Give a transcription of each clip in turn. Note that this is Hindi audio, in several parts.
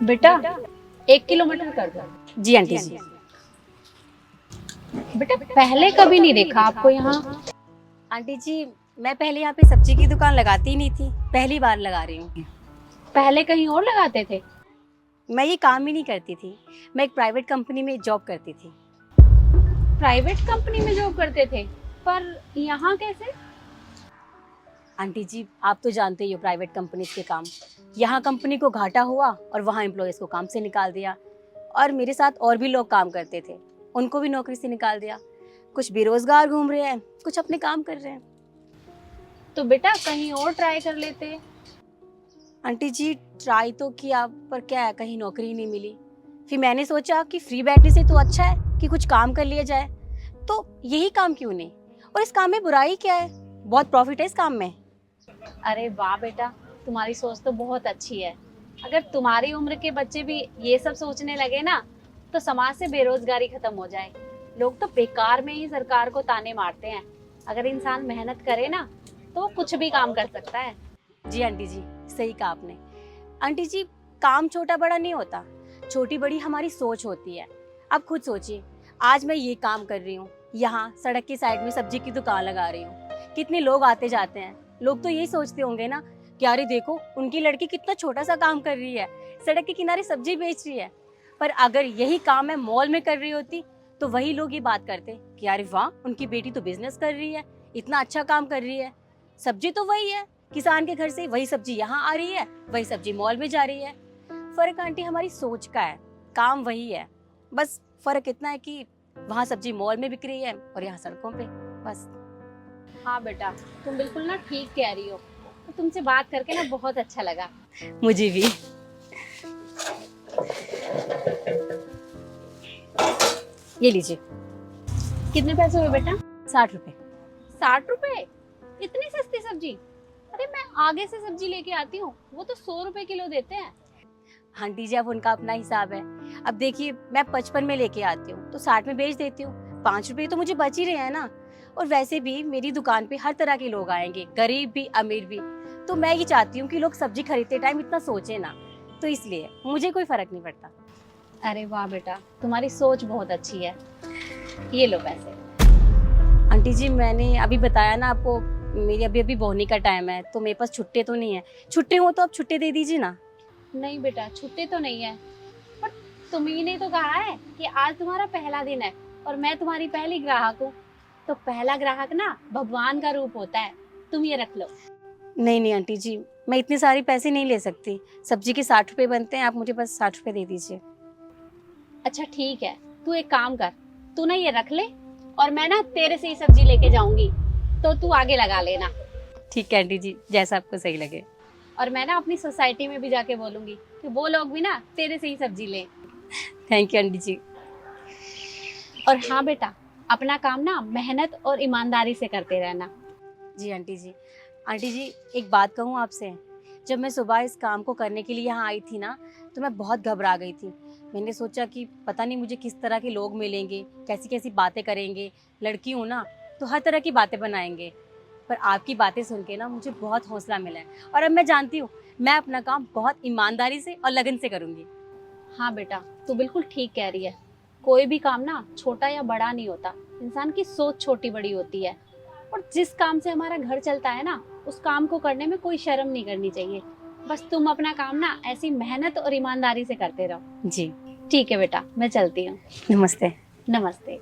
बेटा 1 किलोमीटर कर दो। जी आंटी जी। बेटा पहले कभी नहीं देखा आपको यहाँ। आंटी जी, मैं पहले यहाँ पे सब्जी की दुकान लगाती ही नहीं थी, पहली बार लगा रही हूँ। पहले कहीं और लगाते थे? मैं ये काम ही नहीं करती थी, मैं एक प्राइवेट कंपनी में जॉब करती थी। प्राइवेट कंपनी में जॉब करते थे, पर यहाँ कैसे? आंटी जी, आप तो जानते ही हो प्राइवेट कंपनीज के काम। यहाँ कंपनी को घाटा हुआ और वहाँ एम्प्लॉयज़ को काम से निकाल दिया। और मेरे साथ और भी लोग काम करते थे, उनको भी नौकरी से निकाल दिया। कुछ बेरोजगार घूम रहे हैं, कुछ अपने काम कर रहे हैं। तो बेटा कहीं और ट्राई कर लेते। आंटी जी, ट्राई तो किया, पर क्या है, कहीं नौकरी ही नहीं मिली। फिर मैंने सोचा कि फ्री बैठने से तो अच्छा है कि कुछ काम कर लिया जाए, तो यही काम क्यों नहीं। और इस काम में बुराई क्या है, बहुत प्रॉफिट है इस काम में। अरे वाह बेटा, तुम्हारी सोच तो बहुत अच्छी है। अगर तुम्हारी उम्र के बच्चे भी ये सब सोचने लगे ना, तो समाज से बेरोजगारी खत्म हो जाए। लोग तो बेकार में ही सरकार को ताने मारते हैं। अगर इंसान मेहनत करे ना, तो वो कुछ भी काम कर सकता है। जी आंटी जी, सही कहा आपने। आंटी जी, काम छोटा बड़ा नहीं होता, छोटी बड़ी हमारी सोच होती है। आप खुद सोचिए, आज मैं ये काम कर रही हूँ, यहाँ सड़क की साइड में सब्जी की दुकान लगा रही हूँ। कितने लोग आते जाते हैं, लोग तो यही सोचते होंगे ना कि अरे देखो, उनकी लड़की कितना छोटा सा काम कर रही है, सड़क के किनारे सब्जी बेच रही है। पर अगर यही काम मैं मॉल में कर रही होती, तो वही लोग ये बात करते कि अरे वाह, उनकी बेटी तो बिजनेस कर रही है, इतना अच्छा काम कर रही है। सब्जी तो वही है, किसान के घर से वही सब्जी यहाँ आ रही है, वही सब्जी मॉल में जा रही है। फर्क आंटी हमारी सोच का है, काम वही है, बस फर्क इतना है कि वहाँ सब्जी मॉल में बिक रही है और यहाँ सड़कों पे। बस। हाँ बेटा, तुम बिल्कुल ना ठीक कह रही हो। तो तुमसे बात करके ना बहुत अच्छा लगा। मुझे भी। ये लीजिए। कितने पैसे हुए बेटा? 60 रुपए। 60 रुपए? इतनी सस्ती सब्जी? अरे मैं आगे से सब्जी लेके आती हूँ, वो तो 100 रुपए किलो देते हैं। आंटी जी, अब उनका अपना हिसाब है। अब देखिए, मैं 55 में लेके आती हूँ तो 60 में बेच देती हूँ, 5 रुपए तो मुझे बच ही रहे हैं ना। और वैसे भी मेरी दुकान पे हर तरह के लोग आएंगे, गरीब भी अमीर भी। तो मैं ये चाहती हूँ कि लोग सब्जी खरीदते टाइम इतना सोचे ना, तो इसलिए मुझे कोई फर्क नहीं पड़ता। अरे वाह बेटा, तुम्हारी सोच बहुत अच्छी है। ये लो पैसे। आंटी जी, मैंने अभी बताया ना आपको, मेरी अभी अभी बोहनी का टाइम है, तो मेरे पास छुट्टे तो नहीं है। छुट्टे हो तो आप छुट्टे दे दीजिए ना। नहीं बेटा, छुट्टी तो नहीं है, पर तुम्ही ने तो कहा है कि आज तुम्हारा पहला दिन है और मैं तुम्हारी पहली ग्राहक हूँ। तो पहला ग्राहक ना भगवान का रूप होता है। तुम ये रख लो। नहीं नहीं आंटी जी, मैं इतने सारे पैसे नहीं ले सकती। सब्जी के 60 रुपए बनते हैं, आप मुझे बस 60 रुपए दे दीजिए। अच्छा ठीक है, तू एक काम कर, तू ना ये रख ले और मैं ना तेरे से ही सब्जी लेके जाऊंगी, तो तू आगे लगा लेना। ठीक है आंटी जी, जैसा आपको सही लगे। और मैं ना अपनी सोसाइटी में भी जाके बोलूंगी कि वो लोग भी ना तेरे से ही सब्जी लें। थैंक यू आंटी जी। और हाँ बेटा, अपना काम ना मेहनत और ईमानदारी से करते रहना। जी आंटी जी। आंटी जी, एक बात कहूँ आपसे, जब मैं सुबह इस काम को करने के लिए यहाँ आई थी ना, तो मैं बहुत घबरा गई थी। मैंने सोचा कि पता नहीं मुझे किस तरह के लोग मिलेंगे, कैसी कैसी बातें करेंगे। लड़की हूँ ना, तो हर तरह की बातें बनाएंगे। पर आपकी बातें सुन के ना मुझे बहुत हौसला मिला है, और अब मैं जानती हूँ मैं अपना काम बहुत ईमानदारी से और लगन से करूँगी। हाँ बेटा, तू बिल्कुल ठीक कह रही है। कोई भी काम ना छोटा या बड़ा नहीं होता, इंसान की सोच छोटी बड़ी होती है। और जिस काम से हमारा घर चलता है ना, उस काम को करने में कोई शर्म नहीं करनी चाहिए। बस तुम अपना काम ना ऐसी मेहनत और ईमानदारी से करते रहो। जी। ठीक है बेटा, मैं चलती हूँ। नमस्ते। नमस्ते।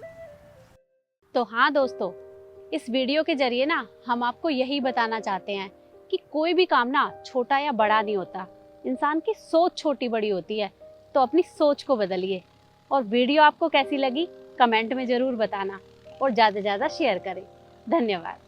तो हाँ दोस्तों, इस वीडियो के जरिए ना हम आपको यही बताना चाहते हैं कि कोई भी काम ना छोटा या बड़ा नहीं होता, इंसान की सोच छोटी बड़ी होती है। तो अपनी सोच को बदलिए। और वीडियो आपको कैसी लगी कमेंट में जरूर बताना, और ज़्यादा से ज़्यादा शेयर करें। धन्यवाद।